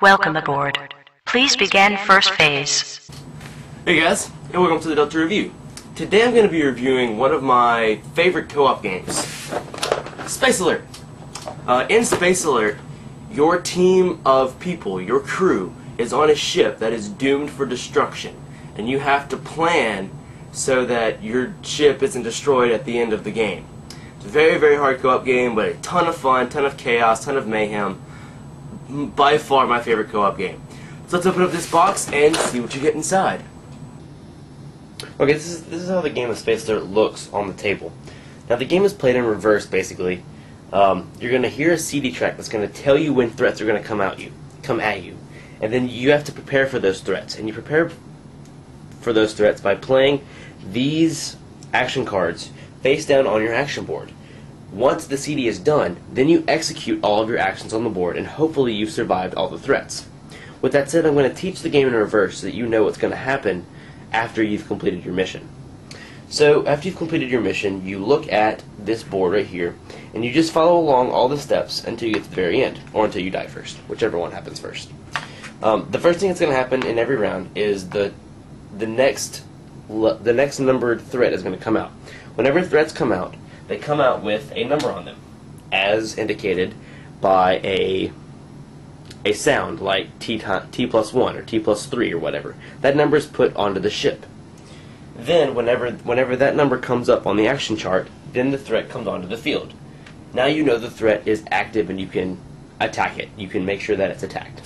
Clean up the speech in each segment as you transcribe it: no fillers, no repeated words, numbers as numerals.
Welcome aboard. Please begin first phase. Hey guys, and welcome to the Delta Review. Today I'm going to be reviewing one of my favorite co-op games, Space Alert. In Space Alert, your team of people, your crew, is on a ship that is doomed for destruction, and you have to plan so that your ship isn't destroyed at the end of the game. It's a very, very hard co-op game, but a ton of fun, ton of chaos, ton of mayhem. By far my favorite co-op game. So let's open up this box and see what you get inside. Okay, this is how the game of Space Alert looks on the table. Now the game is played in reverse, basically. You're going to hear a CD track that's going to tell you when threats are going to come at you. And then you have to prepare for those threats. And you prepare for those threats by playing these action cards face down on your action board. Once the CD is done, then you execute all of your actions on the board, and hopefully you've survived all the threats. With that said, I'm going to teach the game in reverse so that you know what's going to happen after you've completed your mission. So, after you've completed your mission, you look at this board right here, and you just follow along all the steps until you get to the very end, or until you die first, whichever one happens first. The first thing that's going to happen in every round is the next numbered threat is going to come out. Whenever threats come out, they come out with a number on them, as indicated by a sound like T plus 1 or T plus 3 or whatever. That number is put onto the ship. Then, whenever that number comes up on the action chart, then the threat comes onto the field. Now you know the threat is active and you can attack it. You can make sure that it's attacked.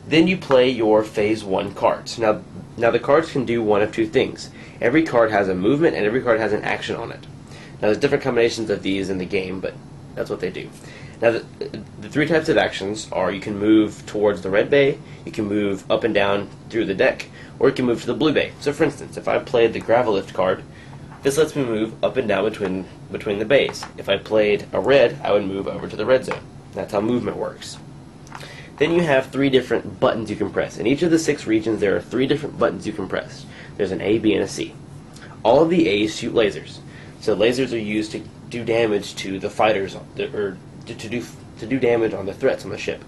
Then you play your Phase 1 cards. Now the cards can do one of two things. Every card has a movement and every card has an action on it. Now there's different combinations of these in the game, but that's what they do. Now the three types of actions are: you can move towards the red bay, you can move up and down through the deck, or you can move to the blue bay. So for instance, if I played the gravel lift card, this lets me move up and down between the bays. If I played a red, I would move over to the red zone. That's how movement works. Then you have three different buttons you can press. In each of the 6 regions, there are 3 different buttons you can press. There's an A, B, and a C. All of the A's shoot lasers. So lasers are used to do damage to the fighters, or to do damage on the threats on the ship.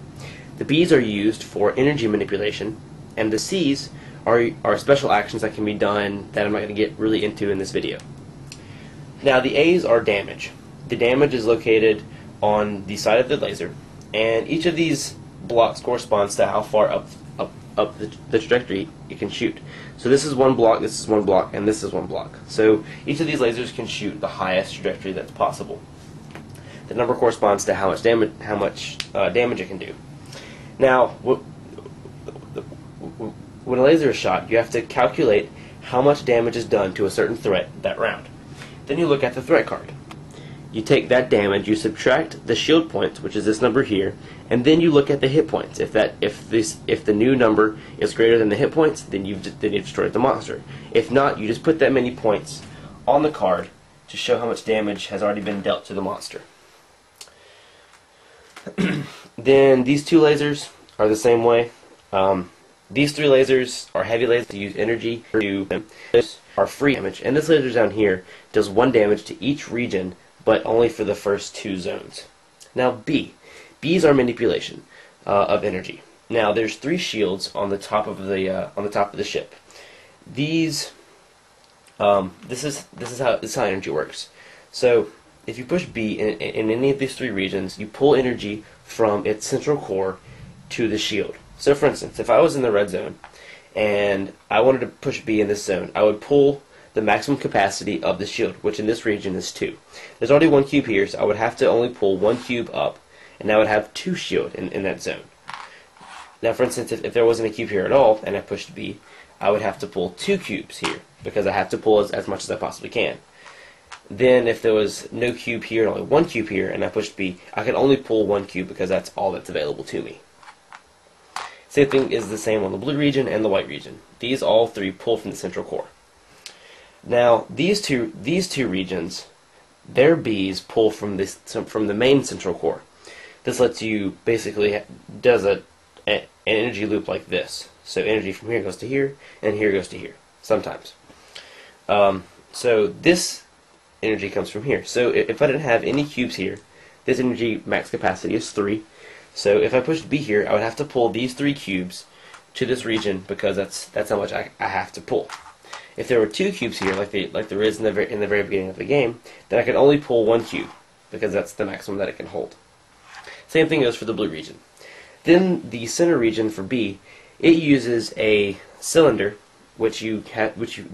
The B's are used for energy manipulation, and the C's are special actions that can be done that I'm not going to get really into in this video. Now the A's are damage. The damage is located on the side of the laser, and each of these blocks corresponds to how far up the trajectory it can shoot. So this is one block, this is one block, and this is one block. So each of these lasers can shoot the highest trajectory that's possible. The number corresponds to how much damage it can do. Now, when a laser is shot, you have to calculate how much damage is done to a certain threat that round. Then you look at the threat card. You take that damage, you subtract the shield points, which is this number here, and then you look at the hit points. If the new number is greater than the hit points, then you've destroyed the monster. If not, you just put that many points on the card to show how much damage has already been dealt to the monster. Then these 2 lasers are the same way. These 3 lasers are heavy lasers to use energy to are free damage, and this laser down here does 1 damage to each region, but only for the first 2 zones. Now B's are manipulation of energy. Now there's 3 shields on the top of the ship. These this is how energy works. So if you push B in any of these 3 regions, you pull energy from its central core to the shield. So for instance, if I was in the red zone and I wanted to push B in this zone, I would pull the maximum capacity of the shield, which in this region is 2. There's already 1 cube here, so I would have to only pull 1 cube up, and I would have 2 shield in that zone. Now for instance, if there wasn't a cube here at all, and I pushed B, I would have to pull 2 cubes here, because I have to pull as much as I possibly can. Then if there was no cube here and only 1 cube here, and I pushed B, I could only pull 1 cube because that's all that's available to me. Same thing is the same on the blue region and the white region. These all 3 pull from the central core. Now these two regions, their B's pull from the main central core. This lets you basically does an energy loop like this. So energy from here goes to here, and here goes to here. Sometimes. So this energy comes from here. So if I didn't have any cubes here, this energy max capacity is 3. So if I pushed B here, I would have to pull these 3 cubes to this region because that's how much I have to pull. If there were 2 cubes here, like there is in the very beginning of the game, then I can only pull 1 cube because that's the maximum that it can hold. Same thing goes for the blue region. Then the center region for B, it uses a cylinder which you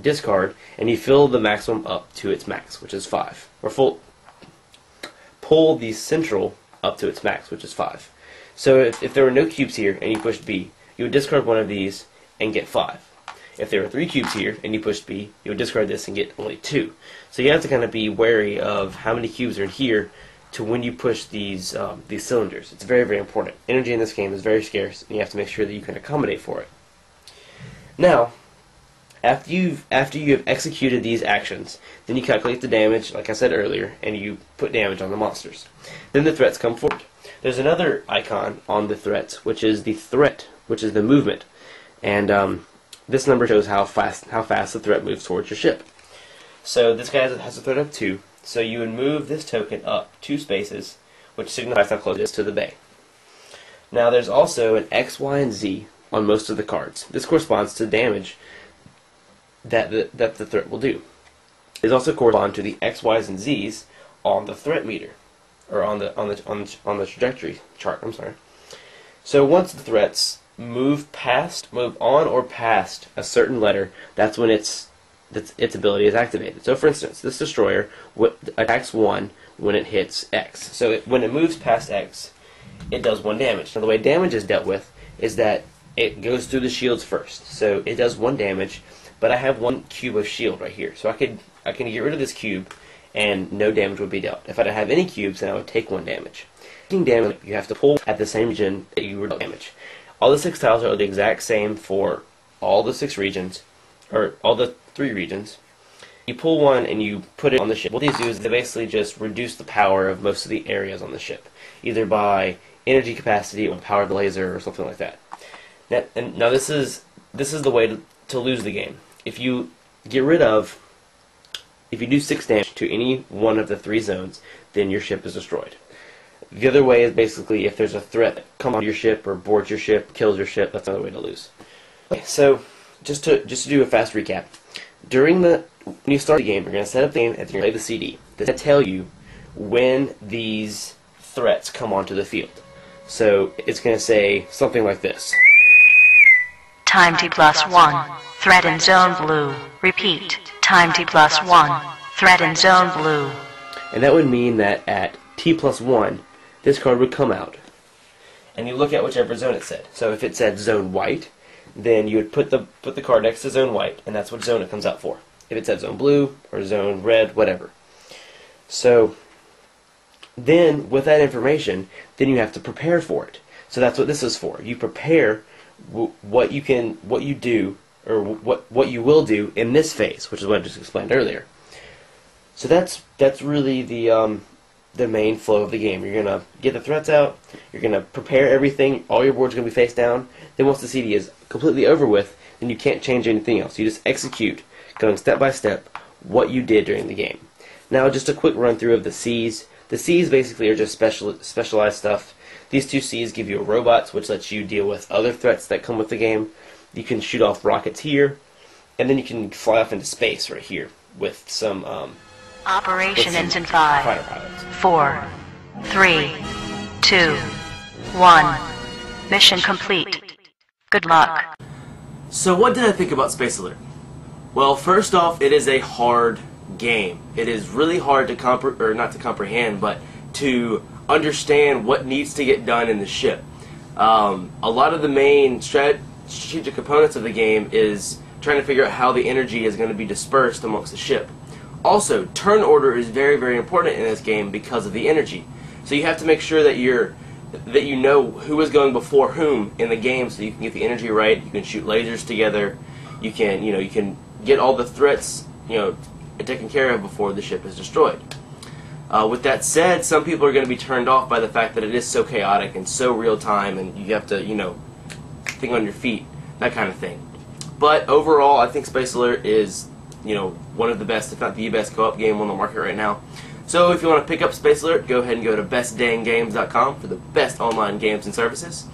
discard, and you fill the maximum up to its max, which is 5. Or pull the central up to its max, which is 5. So if there were no cubes here and you pushed B, you would discard one of these and get 5. If there were 3 cubes here and you pushed B, you would discard this and get only 2. So you have to kind of be wary of how many cubes are in here to when you push these cylinders. It's very, very important. Energy in this game is very scarce, and you have to make sure that you can accommodate for it. Now, after you have executed these actions, then you calculate the damage, like I said earlier, and you put damage on the monsters. Then the threats come forward. There's another icon on the threats, which is the threat, which is the movement, and this number shows how fast the threat moves towards your ship. So this guy has a threat of 2, so you would move this token up 2 spaces, which signifies how close it is to the bay. Now there's also an X, Y, and Z on most of the cards. This corresponds to damage that the threat will do. It also corresponds to the X, Y's, and Z's on the threat meter, or on the trajectory chart. I'm sorry. So once the threats move on or past a certain letter, that's when its ability is activated. So for instance, this destroyer attacks 1 when it hits X. So when it moves past X, it does 1 damage. Now the way damage is dealt with is that it goes through the shields first. So it does 1 damage, but I have 1 cube of shield right here. So I can get rid of this cube and no damage would be dealt. If I didn't have any cubes, then I would take 1 damage. Taking damage, you have to pull at the same region that you were dealt damage. All the 6 tiles are the exact same for all the 6 regions, or all the 3 regions. You pull one and you put it on the ship. What these do is they basically just reduce the power of most of the areas on the ship, either by energy capacity or power of the laser or something like that. Now this is the way to lose the game. If you do 6 damage to any one of the 3 zones, then your ship is destroyed. The other way is basically if there's a threat that comes onto your ship or boards your ship, kills your ship, that's another way to lose. Okay, so just to do a fast recap. When you start the game, you're going to set up the game and you're going to play the CD. This will tell you when these threats come onto the field. So it's going to say something like this. Time T+1. Threat in zone blue. Repeat. Time T+1. Threat in zone blue. And that would mean that at T+1, this card would come out. And you look at whichever zone it said. So if it said zone white, then you would put the card next to zone white, and that's what zone it comes out for. If it said zone blue or zone red, whatever. So then with that information, then you have to prepare for it. So that's what this is for. You prepare what you do, or what you will do in this phase, which is what I just explained earlier. So that's really the main flow of the game. You're gonna get the threats out. You're gonna prepare everything. All your board's gonna be face down. Then once the CD is completely over with, then you can't change anything else. You just execute, going step by step, what you did during the game. Now, just a quick run through of the C's. The C's basically are just specialized stuff. These 2 C's give you robots, which lets you deal with other threats that come with the game. You can shoot off rockets here, and then you can fly off into space right here with some Operation ends in fighter 5, pilots. 4, 3, 2, 1. Mission complete. Good luck. So what did I think about Space Alert? Well, first off, it is a hard game. It is really hard to not to comprehend, but to understand what needs to get done in the ship. A lot of the main strategic components of the game is trying to figure out how the energy is going to be dispersed amongst the ship. Also, turn order is very, very important in this game because of the energy. So you have to make sure that you know who is going before whom in the game, so you can get the energy right. You can shoot lasers together. You can get all the threats taken care of before the ship is destroyed. With that said, some people are going to be turned off by the fact that it is so chaotic and so real time, and you have to think on your feet, that kind of thing. But overall, I think Space Alert is one of the best, if not the best, co-op game on the market right now. So if you want to pick up Space Alert, go ahead and go to bestdanggames.com for the best online games and services.